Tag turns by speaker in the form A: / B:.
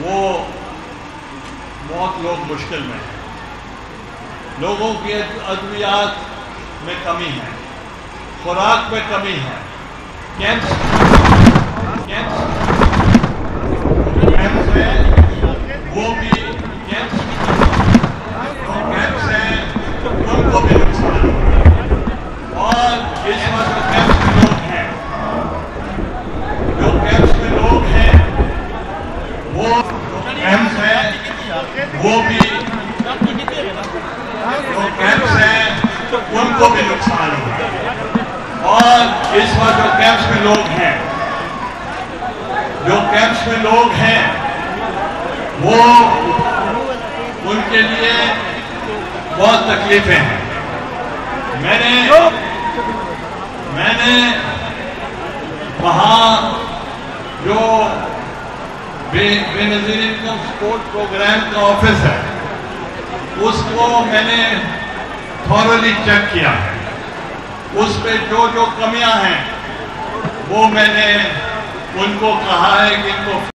A: वो बहुत लोग मुश्किल में हैं। लोगों की अद्वियात में कमी है, खुराक में कमी है, कैंप्स है, वो भी कैंप्स हैं, उनको भी नुकसान है। और इस वक्त जो कैंप्स में लोग हैं, वो कैंप्स हैं, वो भी जो कैंप्स हैं, उनको भी नुकसान है। और इस वक्त जो कैंप्स में लोग हैं, वो उनके लिए बहुत तकलीफें हैं। मैंने वहां जो बेनजीर इनकम सपोर्ट प्रोग्राम का ऑफिस है, उसको मैंने थॉरली चेक किया है। उस पे जो कमियां हैं वो मैंने उनको कहा है कि इनको